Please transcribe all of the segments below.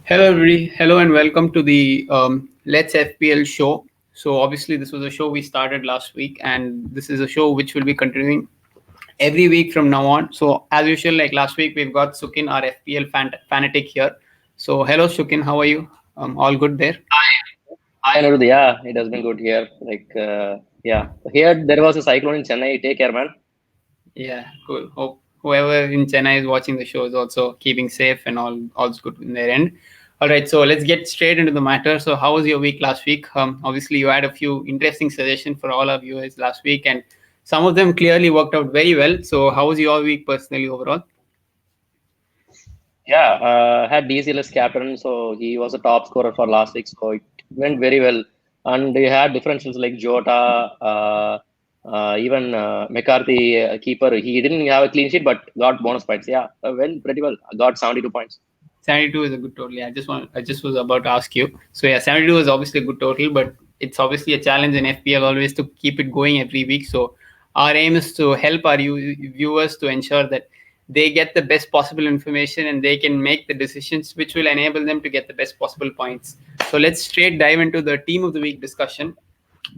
Hello, everybody. Hello, and welcome to the Let's FPL show. So, obviously, this was a show we started last week, and this is a show which will be continuing every week from now on. So, as usual, like last week, we've got Sukin, our FPL fanatic here. So, hello, Sukin. How are you? All good there? Hi, Anirudh. Yeah, it has been good here. Yeah, here there was a cyclone in Chennai. Take care, man. Yeah, cool. Hope whoever in Chennai is watching the show is also keeping safe and all's good in their end. All right, so let's get straight into the matter. So, how was your week last week? Obviously, you had a few interesting suggestions for all our viewers last week, and some of them clearly worked out very well. So, how was your week personally overall? Yeah, had DCL as captain, so he was a top scorer for last week, so it went very well. And he had differentials like Jota, even McCarthy, keeper. He didn't have a clean sheet, but got bonus points. Yeah, went pretty well. Got 72 points. 72 is a good total. Yeah, I just was about to ask you. So yeah, 72 is obviously a good total, but it's obviously a challenge in FPL always to keep it going every week. So our aim is to help our viewers to ensure that they get the best possible information and they can make the decisions which will enable them to get the best possible points. So let's straight dive into the team of the week discussion.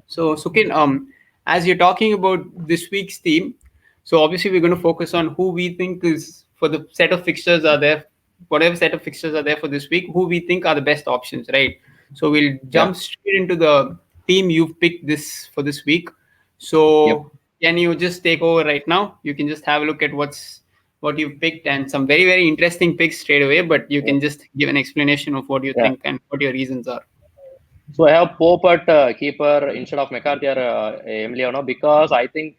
So Sukin, as you're talking about this week's team, so obviously we're going to focus on who we think is for the set of fixtures are there, whatever set of fixtures are there for this week, who we think are the best options, right? So we'll Yeah. jump straight into the team you've picked this for this week. Yep. So can you just take over right now? You can just have a look at what you've picked and some very interesting picks straight away, but you Yeah. can just give an explanation of what you Yeah. think and what your reasons are. So I have Pope at keeper instead of McCarthy or Emiliano because I think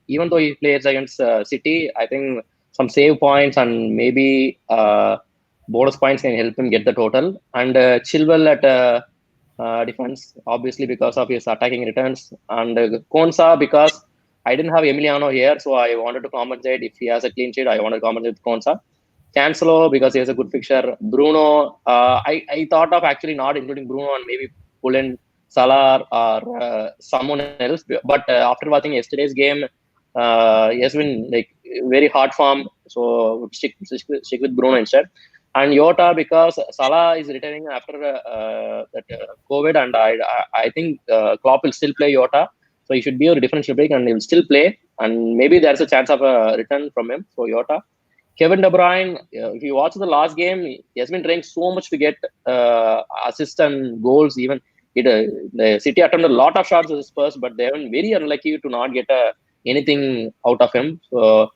even though he plays against City, I think some save points and maybe bonus points can help him get the total. And Chilwell at defense, obviously because of his attacking returns, and Konsa because I didn't have Emiliano here, so I wanted to compensate. If he has a clean sheet, I wanted to compensate with Konsa. Cancelo because he has a good fixture. Bruno, I thought of actually not including Bruno and maybe pull in Salah or someone else. But after watching yesterday's game, he has been like very hard form. So would stick with Bruno instead. And Yota because Salah is returning after that COVID, and I think Klopp will still play Yota. So he should be a differential break, and he will still play. And maybe there's a chance of a return from him. So Yota. Kevin De Bruyne, if you watch the last game, he has been trying so much to get assists and goals. Even the City attempted a lot of shots as Spurs, but they have been very unlucky to not get anything out of him. So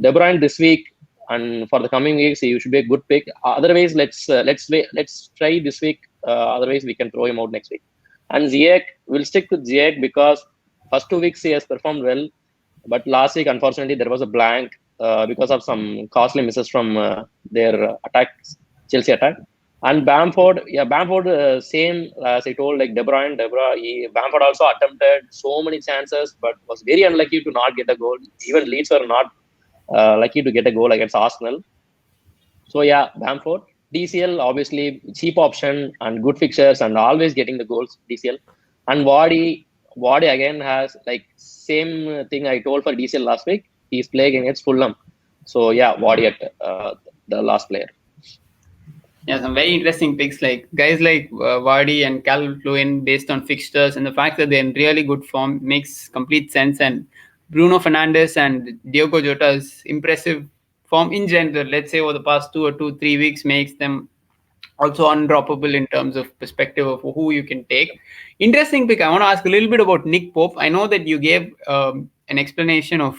De Bruyne this week and for the coming weeks, he should be a good pick. Otherwise, let's try this week. Otherwise, we can throw him out next week. And Ziyech, we'll stick with Ziyech because first 2 weeks he has performed well, but last week unfortunately there was a blank because of some costly misses from their Chelsea attack. And Bamford, yeah, Bamford, same as I told, like Bamford also attempted so many chances, but was very unlucky to not get a goal. Even Leeds were not lucky to get a goal against Arsenal. So yeah, Bamford, DCL obviously cheap option and good fixtures and always getting the goals. DCL and Wadi again has like same thing I told for DCL last week. He's playing against Fulham. So yeah, Wadi at the last player. Yeah, some very interesting picks like guys like Vardy and Calvert-Lewin based on fixtures and the fact that they're in really good form makes complete sense. And Bruno Fernandes and Diogo Jota's impressive form in general, let's say over the past 2 or 3 weeks, makes them also undroppable in terms of perspective of who you can take. Interesting pick. I want to ask a little bit about Nick Pope. I know that you gave an explanation of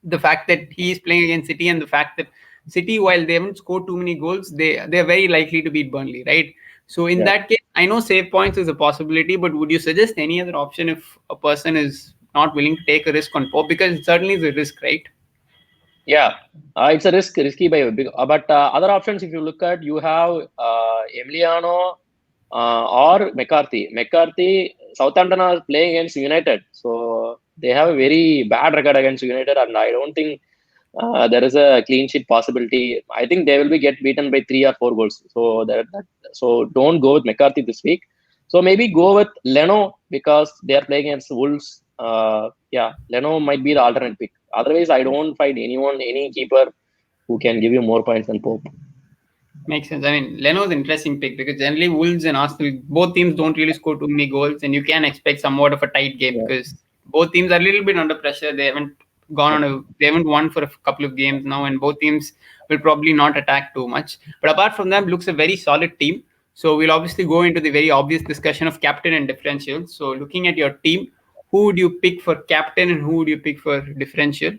the fact that he is playing against City and the fact that City, while they haven't scored too many goals, they're very likely to beat Burnley, right? So in Yeah. that case, I know save points is a possibility, but would you suggest any other option if a person is not willing to take a risk on Pope? Because it certainly is a risk, right? Yeah, it's a risky by a big. But other options, if you look at, you have Emiliano or McCarthy. McCarthy, Southampton are playing against United, so they have a very bad record against United, and I don't think there is a clean sheet possibility. I think they will be get beaten by 3 or 4 goals. So so don't go with McCarthy this week. So maybe go with Leno because they are playing against Wolves. Yeah, Leno might be the alternate pick. Otherwise, I don't find any keeper who can give you more points than Pope. Makes sense. I mean, Leno's an interesting pick because generally Wolves and Arsenal, both teams don't really score too many goals, and you can expect somewhat of a tight game Yeah. because both teams are a little bit under pressure. They haven't won for a couple of games now, and both teams will probably not attack too much. But apart from that, looks a very solid team. So we'll obviously go into the very obvious discussion of captain and differential. So looking at your team, who would you pick for captain and who would you pick for differential?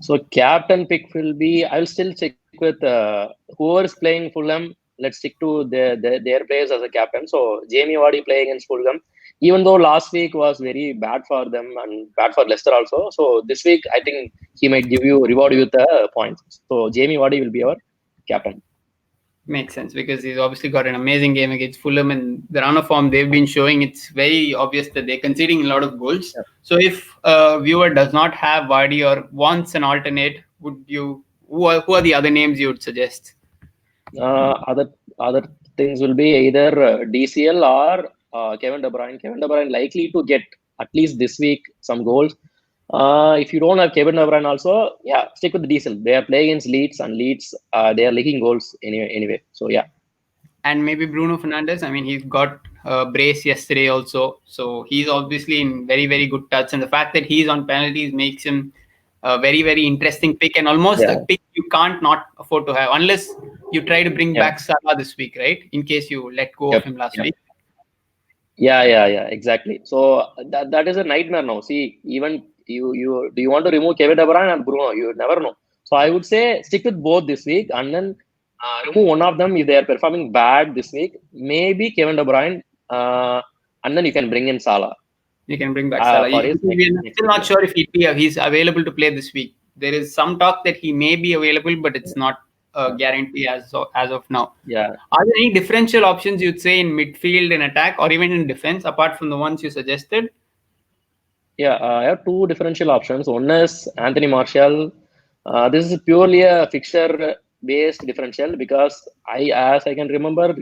So captain pick will be. I will still stick with whoever is playing Fulham. Let's stick to their players as a captain. So Jamie Vardy playing against Fulham. Even though last week was very bad for them and bad for Leicester also. So this week I think he might reward you with points. So Jamie Vardy will be our captain. Makes sense because he's obviously got an amazing game against Fulham and the run of form they've been showing. It's very obvious that they're conceding a lot of goals. So if a viewer does not have Vardy or wants an alternate, would you? Who are the other names you would suggest? Other things will be either DCL or Kevin De Bruyne. Kevin De Bruyne likely to get at least this week some goals. If you don't have Kevin De Bruyne also, yeah, stick with DCL. They are playing against Leeds, and Leeds they are leaking goals anyway. So yeah. And maybe Bruno Fernandes. I mean, he's got a brace yesterday also, so he's obviously in very very good touch. And the fact that he's on penalties makes him a very very interesting pick and almost a Yeah, pick you can't not afford to have unless you try to bring yeah, back Salah this week, right? In case you let go of yep, him last yep. week. Yeah, exactly. So that is a nightmare now. See, even you do you want to remove Kevin De Bruyne and Bruno? You never know. So I would say stick with both this week, and then remove one of them if they are performing bad this week. Maybe Kevin De Bruyne, and then you can bring in Salah You can bring back Salah. for his We're next still week. not Yeah, sure if he's available to play this week. There is some talk that he may be available, but it's not a guarantee as of now. yeah. Are there any differential options you'd say in midfield and attack, or even in defense, apart from the ones you suggested? Yeah, I have two differential options. One is Anthony Martial. This is purely a fixture-based differential because as I can remember,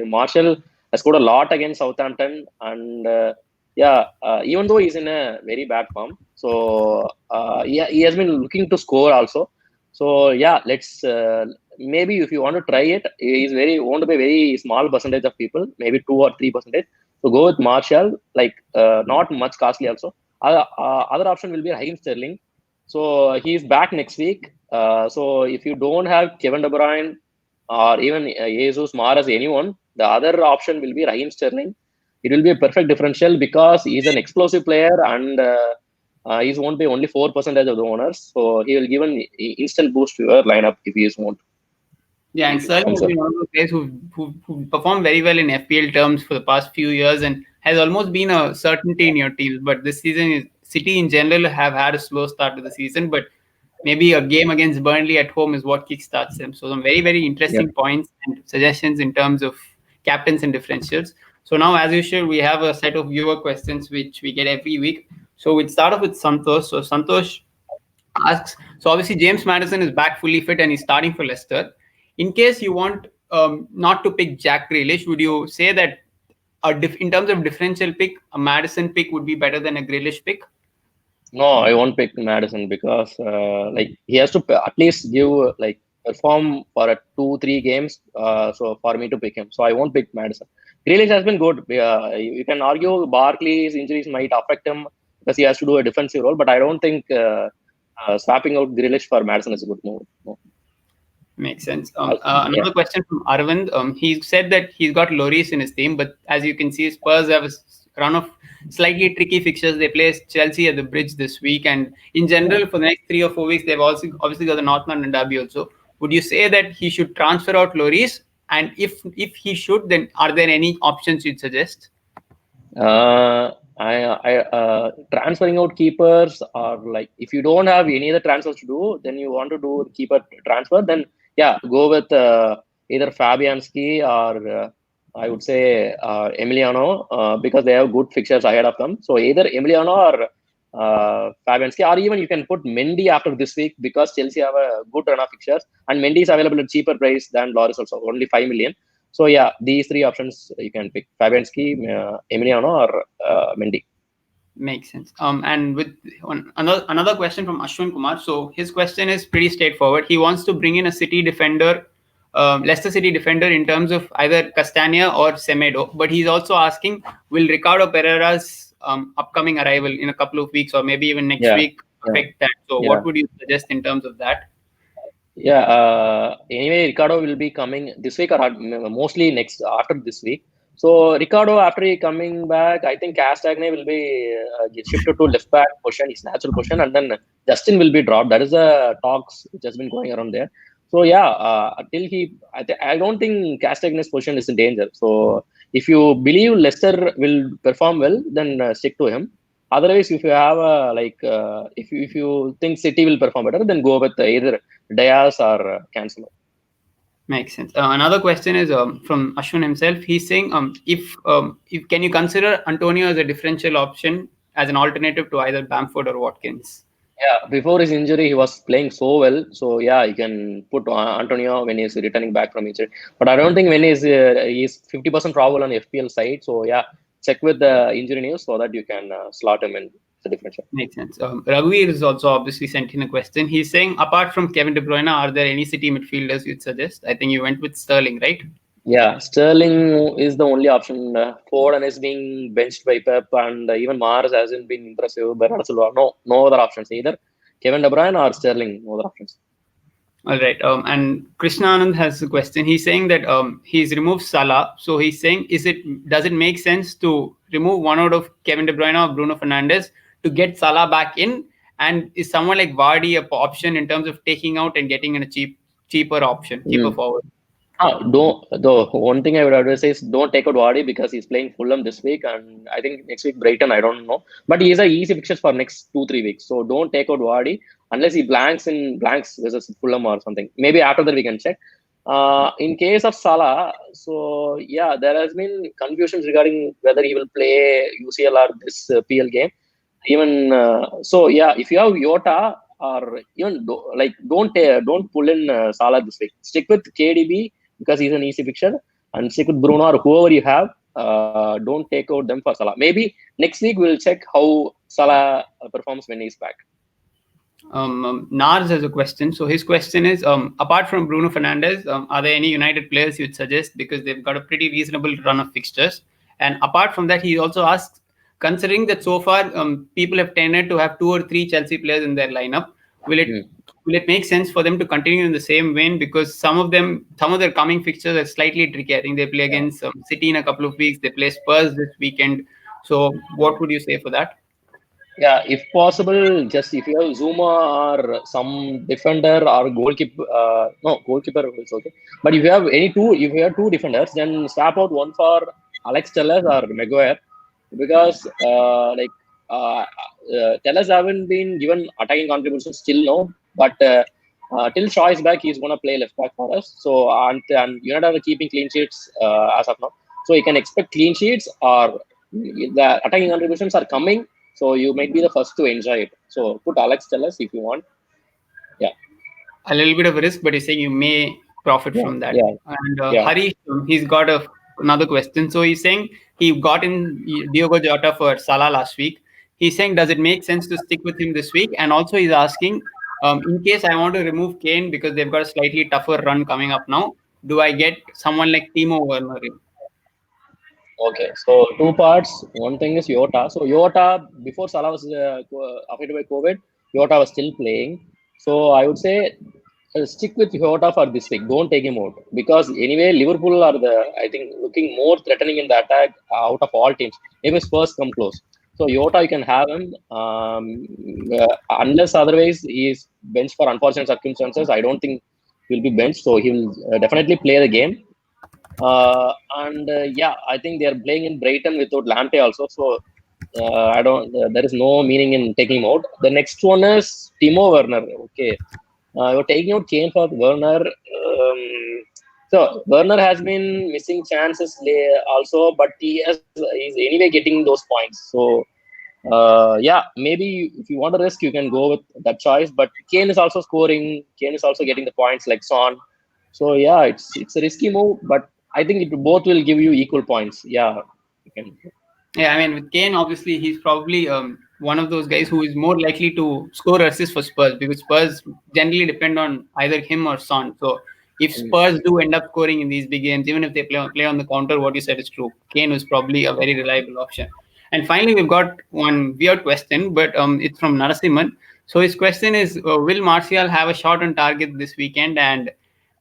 Martial has scored a lot against Southampton, and even though he's in a very bad form, so yeah, he has been looking to score also. So yeah, let's maybe if you want to try it, he's very want to be very small percentage of people, maybe 2 or 3%. So go with Martial, like not much costly also. Other option will be Raheem Sterling. So he's back next week. So if you don't have Kevin De Bruyne or even Jesus, Mahrez, anyone, the other option will be Raheem Sterling. It will be a perfect differential because he's an explosive player and he's won't be only 4% of the owners. So he will give an instant boost to your lineup if he is want. Yeah, and If it Sterling comes has up. been one of those players who performed very well in FPL terms for the past few years and has almost been a certainty in your teams. But this season, City in general have had a slow start to the season, but maybe a game against Burnley at home is what kickstarts them. So some very, very Yeah. interesting points and suggestions in terms of captains and differentials. So now, as usual, we have a set of viewer questions which we get every week. So we'll start off with Santosh. So Santosh asks, so obviously James Madison is back fully fit and he's starting for Leicester. In case you want not to pick Jack Grealish, would you say that in terms of differential pick, a Madison pick would be better than a Grealish pick? No, I won't pick Madison because like he has to at least give like perform for a 2-3 games. So for me to pick him, so I won't pick Madison. Grealish has been good. You can argue Barkley's injuries might affect him because he has to do a defensive role, but I don't think swapping out Grealish for Madison is a good move. No. Makes sense. Yeah, Another question from Arvind. He said that he's got Lloris in his team, but as you can see, Spurs have a run of slightly tricky fixtures. They play Chelsea at the Bridge this week, and in general, for the next 3 or 4 weeks, they've also obviously got the North London derby also. Would you say that he should transfer out Lloris? And if he should, then are there any options you'd suggest? I transferring out keepers or like if you don't have any other transfers to do, then you want to do keeper transfer, then yeah, go with either Fabianski or I would say Emiliano because they have good fixtures ahead of them. So either Emiliano or Fabianski, or even you can put Mendy after this week because Chelsea have a good run of fixtures and Mendy is available at cheaper price than Loris also, only 5 million. So yeah, these three options you can pick: Fabianski, Emiliano, or Mendy. Makes sense. And with another question from Ashwin Kumar. So his question is pretty straightforward. He wants to bring in a City defender Leicester City defender in terms of either Castagna or Semedo. But he's also asking, will Ricardo Pereira's upcoming arrival in a couple of weeks or maybe even next Yeah, week yeah, affect that? So yeah. what would you suggest in terms of that? Yeah, anyway, Ricardo will be coming this week or mostly next after this week. So Ricardo, after he coming back, I think Castagne will be shifted to left back position, his natural position, and then Justin will be dropped. That is the talks which has been going around there. So yeah, until I don't think Castagne's position is in danger. So if you believe Leicester will perform well, then stick to him. Otherwise, if you have if you think City will perform better, then go with either Diaz or Cancelo. Makes sense. Another question is from Ashwin himself. He's saying, if can you consider Antonio as a differential option as an alternative to either Bamford or Watkins? Yeah, before his injury, he was playing so well. So yeah, you can put Antonio when he's returning back from injury. But I don't think when he's 50% probable on the FPL side. So yeah, check with the injury news so that you can slot him in the differential. Makes sense. Raghuveer is also obviously sent in a question. He's saying, apart from Kevin De Bruyne, are there any City midfielders you'd suggest? I think you went with Sterling, right? Yeah, Sterling is the only option. Foden is being benched by Pep, and even Mars hasn't been impressive. Bernardo Silva, no other options either. Kevin De Bruyne or Sterling, no other options. All right. And Krishna Anand has a question. He's saying that he's removed Salah. So he's saying, does it make sense to remove one out of Kevin De Bruyne or Bruno Fernandes to get Salah back in? And is someone like Vardy a option in terms of taking out and getting in a cheaper option, cheaper Mm. forward? Don't the one thing I would always say is don't take out Vardy because he's playing Fulham this week, and I think next week Brighton. I don't know, but he is a easy fixture for next 2-3 weeks. So don't take out Vardy unless he blanks versus Fulham or something. Maybe after that we can check. In case of Salah, so yeah, there has been confusions regarding whether he will play UCL or this PL game. Even so, yeah, if you have Yota or even don't pull in Salah this week. Stick with KDB because he's an easy fixture, and stick with Bruno or whoever you have. Don't take out them for Salah. Maybe next week we'll check how Salah performs when he's back. Nars has a question. So his question is, apart from Bruno Fernandes, are there any United players you'd suggest because they've got a pretty reasonable run of fixtures? And apart from that, he also asks, considering that so far people have tended to have 2 or 3 Chelsea players in their lineup, will it make sense for them to continue in the same vein? Because some of their coming fixtures are slightly tricky. I think they play against City in a couple of weeks. They play Spurs this weekend. So what would you say for that? Yeah, if possible, just if you have Zuma or some defender or goalkeeper, no goalkeeper is okay. But if you have two defenders, then swap out one for Alex Telles or Maguire, because Telles haven't been given attacking contributions still no, but till Shaw is back, he's gonna play left back for us. So and United are keeping clean sheets as of now, so you can expect clean sheets or the attacking contributions are coming, so you might be the first to enjoy it. So put Alex Telles if you want. Yeah. A little bit of a risk, but he's saying you may profit Yeah. from that. Yeah. And Yeah. Harish, he's got another question. So he's saying he got in Diogo Jota for Salah last week. He's saying, does it make sense to stick with him this week? And also he's asking, in case I want to remove Kane because they've got a slightly tougher run coming up now, do I get someone like Timo Werner in? Okay, so two parts. One thing is Yota. So Yota, before Salah was affected by COVID, Yota was still playing. So I would say stick with Yota for this week. Don't take him out because anyway Liverpool are I think looking more threatening in the attack out of all teams. Maybe Spurs come close. So Yota you can have him unless otherwise he is benched for unfortunate circumstances. I don't think he'll be benched. So he will definitely play the game. And yeah, I think they are playing in Brighton without Lamptey also. So I don't. There is no meaning in taking him out. The next one is Timo Werner. Okay, you're taking out Kane for Werner. So Werner has been missing chances also, but he's anyway getting those points. So yeah, maybe if you want to risk, you can go with that choice. But Kane is also scoring. Kane is also getting the points like Son. So yeah, it's a risky move, but I think it both will give you equal points. Yeah, you can. Yeah, I mean, with Kane, obviously, he's probably one of those guys who is more likely to score assists for Spurs because Spurs generally depend on either him or Son. So if Spurs do end up scoring in these big games, even if they play on the counter, what you said is true. Kane was probably a very reliable option. And finally, we've got one weird question, but it's from Narasimhan. So his question is, will Martial have a shot on target this weekend? And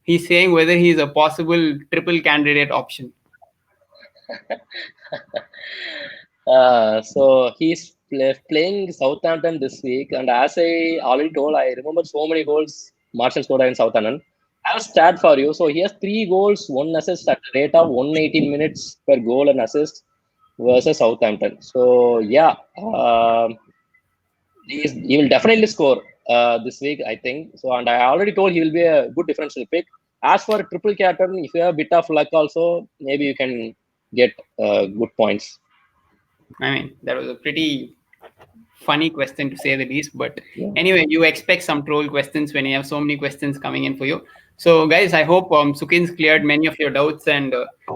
he's saying whether he's a possible triple candidate option. So he's playing Southampton this week, and as I already told, I remember so many goals Martial scored in Southampton. I have a stat for you. So he has 3 goals, 1 assist at the rate of 118 minutes per goal and assist versus Southampton. So yeah, he will definitely score this week, I think. So, and I already told he will be a good differential pick. As for triple captain, if you have a bit of luck, also maybe you can get good points. I mean, that was a pretty funny question to say the least. But Yeah. anyway, you expect some troll questions when you have so many questions coming in for you. So, guys, I hope Sukin's cleared many of your doubts, and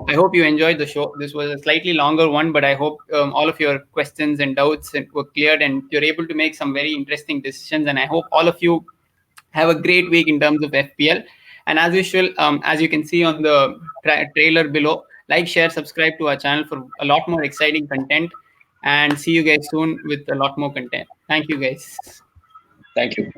I hope you enjoyed the show. This was a slightly longer one, but I hope all of your questions and doubts were cleared, and you're able to make some very interesting decisions. And I hope all of you have a great week in terms of FPL. And as usual, as you can see on the trailer below, like, share, subscribe to our channel for a lot more exciting content. And see you guys soon with a lot more content. Thank you, guys. Thank you.